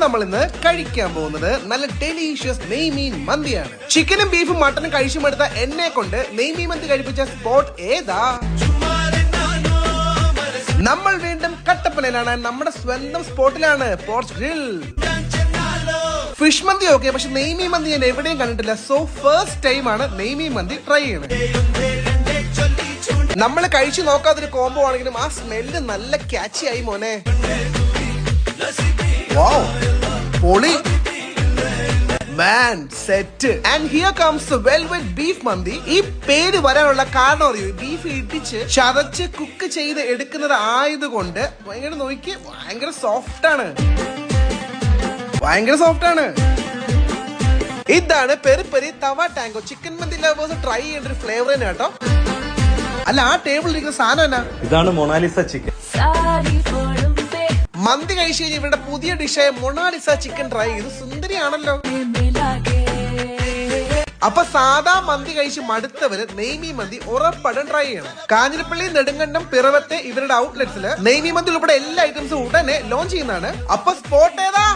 നമ്മൾ ഇന്ന് കഴിക്കാൻ പോകുന്നത് നല്ല ഡെലീഷ്യസ് നെയ്മീൻ മന്തിയാണ്. ചിക്കനും ബീഫും മട്ടനും കഴിച്ചുമെടുത്ത എന്നെ കൊണ്ട് നെയ്മീൻ മന്തി കഴിപ്പിച്ച സ്പോട്ട് ഏതാ? നമ്മൾ വീണ്ടും കട്ടപ്പനയിലാണ്. നമ്മുടെ സ്വന്തം സ്പോട്ടിലാണ്, പോർച്ച് ഗ്രിൽ. ഫിഷ് മന്തി ഓക്കെ, പക്ഷെ നെയ്മീൻ മന്തി ഞാൻ എവിടെയും കണ്ടിട്ടില്ല. സോ ഫസ്റ്റ് ടൈം ആണ് നെയ്മീൻ മന്തി ട്രൈ ചെയ്യണത്. നമ്മൾ കഴിച്ചു നോക്കാത്തൊരു കോംബോ ആണെങ്കിലും ആ സ്മെല്ല് നല്ല ക്യാച്ചി ആയി മോനെ. Wow, പൊളി man, set. And here comes the velvet beef mandi. ഈ പേര് വരാനുള്ള കാരണം അറിയോ? ബീഫ് ഇടിച്ച് ചതച്ച് കുക്ക് ചെയ്ത് എടുക്കുന്നത് ആയതുകൊണ്ട് ഭയങ്കര നോക്കി ഭയങ്കര സോഫ്റ്റ് ആണ്. ഇതാണ് പെരി പെരി തവ ടാങ്കോ. ചിക്കൻ മന്തി ലവേഴ്സ് ട്രൈ ചെയ്യേണ്ട ഒരു ഫ്ലേവർ തന്നെ കേട്ടോ. അല്ല, ആ ടേബിളിൽ ഇരിക്കുന്ന സാധനം എന്നാ? ഇതാണ് മൊണാലിസ ചിക്കൻ. മന്തി കഴിച്ചു കഴിഞ്ഞാൽ ഇവരുടെ പുതിയ ഡിഷായ മൊണാലിസ ചിക്കൻ ട്രൈ ചെയ്തു. സുന്ദരിയാണല്ലോ. അപ്പൊ സാധാ മന്തി കഴിച്ച് മടുത്തവര് നെയ്മീൻ മന്തി ഉറപ്പാടും ട്രൈ ചെയ്യണം. കാഞ്ഞിരപ്പള്ളി, നെടുങ്കണ്ടം, പിറവത്തെ ഇവരുടെ ഔട്ട്ലെറ്റ്സില് നെയ്മീൻ മന്തി ഉൾപ്പെടെ എല്ലാ ഐറ്റംസും ഉടനെ ലോഞ്ച് ചെയ്യുന്നതാണ്. അപ്പൊ സ്പോട്ട് ഏതാ?